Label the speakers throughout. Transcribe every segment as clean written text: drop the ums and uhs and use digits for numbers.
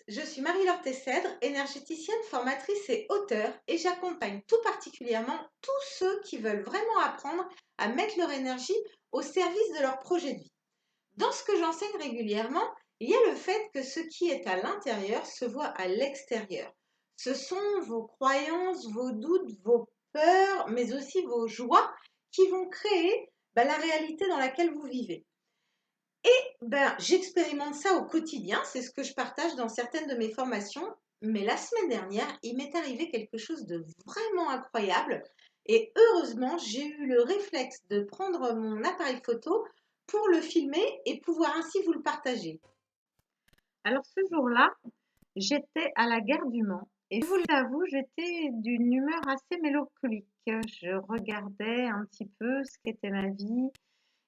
Speaker 1: je suis Marie-Laure Tessèdre, énergéticienne, formatrice et auteure, et j'accompagne tout particulièrement tous ceux qui veulent vraiment apprendre à mettre leur énergie au service de leur projet de vie. Dans ce que j'enseigne régulièrement, il y a le fait que ce qui est à l'intérieur se voit à l'extérieur. Ce sont vos croyances, vos doutes, vos peurs, mais aussi vos joies qui vont créer la réalité dans laquelle vous vivez. J'expérimente ça au quotidien, c'est ce que je partage dans certaines de mes formations. Mais la semaine dernière, il m'est arrivé quelque chose de vraiment incroyable. Et heureusement, j'ai eu le réflexe de prendre mon appareil photo pour le filmer et pouvoir ainsi vous le partager. Alors ce jour-là, j'étais à la gare du Mans et je vous l'avoue, j'étais d'une humeur assez mélancolique. Je regardais un petit peu ce qu'était ma vie,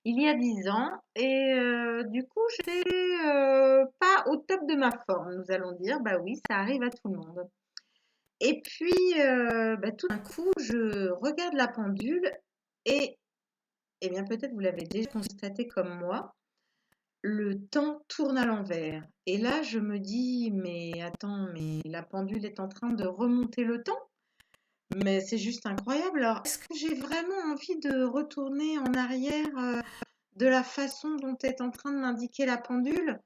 Speaker 1: il y a 10 ans et du coup, j'étais, pas au top de ma forme, nous allons dire. Bah oui, ça arrive à tout le monde et puis, tout d'un coup, je regarde la pendule et bien, peut-être vous l'avez déjà constaté comme moi, le temps tourne à l'envers et là, je me dis: «Mais attends, mais la pendule est en train de remonter le temps? Mais c'est juste incroyable!» Alors, est-ce que j'ai vraiment envie de retourner en arrière, de la façon dont est en train de m'indiquer la pendule?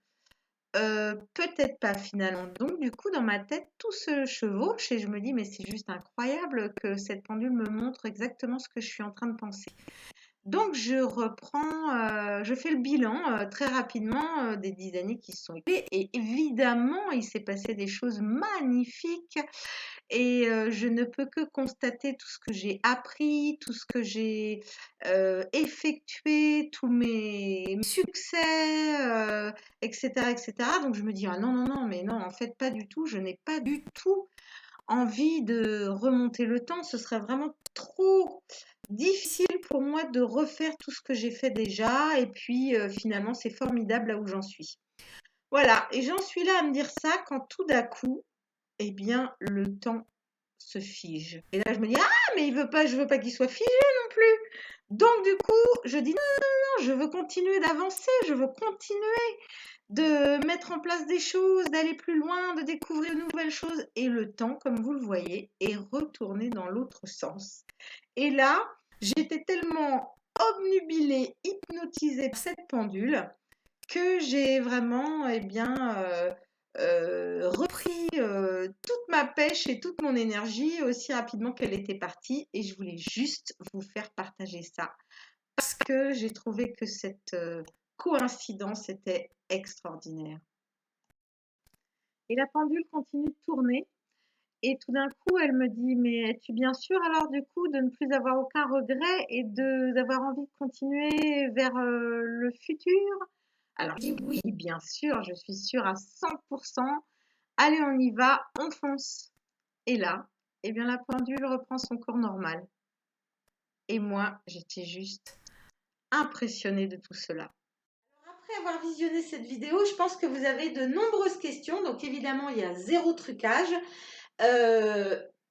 Speaker 1: Peut-être pas finalement. Donc du coup, dans ma tête, tout se chevauche et je me dis: «Mais c'est juste incroyable que cette pendule me montre exactement ce que je suis en train de penser». Donc je reprends, je fais le bilan, très rapidement, des 10 années qui se sont écoulées et évidemment, il s'est passé des choses magnifiques et je ne peux que constater tout ce que j'ai appris, tout ce que j'ai, effectué, tous mes succès, et cetera et cetera. Donc je me dis: «Ah non, non, non, mais non, en fait, pas du tout, je n'ai pas du tout envie de remonter le temps. Ce serait vraiment trop difficile pour moi de refaire tout ce que j'ai fait déjà et puis, finalement, c'est formidable là où j'en suis». Voilà et j'en suis là à me dire ça quand tout d'un coup, eh bien, le temps se fige. Et là, je me dis: «Ah, mais je veux pas qu'il soit figé non plus». Donc du coup, je dis: «Non, non, non, je veux continuer d'avancer, je veux continuer de mettre en place des choses, d'aller plus loin, de découvrir de nouvelles choses». Et le temps, comme vous le voyez, est retourné dans l'autre sens. Et là, j'étais tellement obnubilée, hypnotisée par cette pendule que j'ai vraiment, repris, toute ma pêche et toute mon énergie aussi rapidement qu'elle était partie et je voulais juste vous faire partager ça parce que j'ai trouvé que cette, coïncidence était extraordinaire. Et la pendule continue de tourner et tout d'un coup, elle me dit: «Mais es-tu bien sûre alors du coup de ne plus avoir aucun regret et d'avoir envie de continuer vers, le futur?» Alors je dis: «Oui, bien sûr, je suis sûre à 100%. Allez, on y va, on fonce». Et là, eh bien la pendule reprend son cours normal. Et moi, j'étais juste impressionnée de tout cela. Après avoir visionné cette vidéo, je pense que vous avez de nombreuses questions. Donc évidemment, il y a zéro trucage.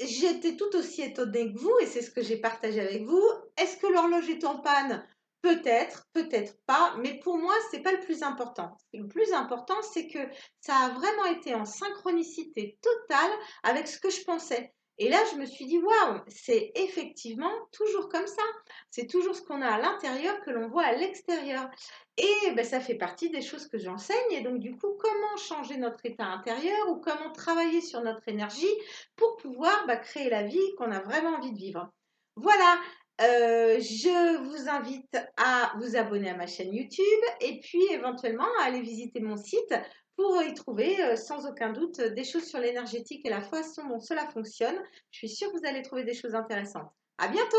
Speaker 1: J'étais tout aussi étonnée que vous et c'est ce que j'ai partagé avec vous. Est-ce que l'horloge est en panne? Peut-être, peut-être pas, mais pour moi, c'est pas le plus important. Le plus important, c'est que ça a vraiment été en synchronicité totale avec ce que je pensais. Et là, je me suis dit, waouh, c'est effectivement toujours comme ça. C'est toujours ce qu'on a à l'intérieur que l'on voit à l'extérieur. Et ça fait partie des choses que j'enseigne. Et donc, du coup, comment changer notre état intérieur ou comment travailler sur notre énergie pour pouvoir créer la vie qu'on a vraiment envie de vivre. Voilà, je vous invite à vous abonner à ma chaîne YouTube et puis éventuellement à aller visiter mon site pour y trouver sans aucun doute des choses sur l'énergétique et la façon dont cela fonctionne. Je suis sûre que vous allez trouver des choses intéressantes. À bientôt!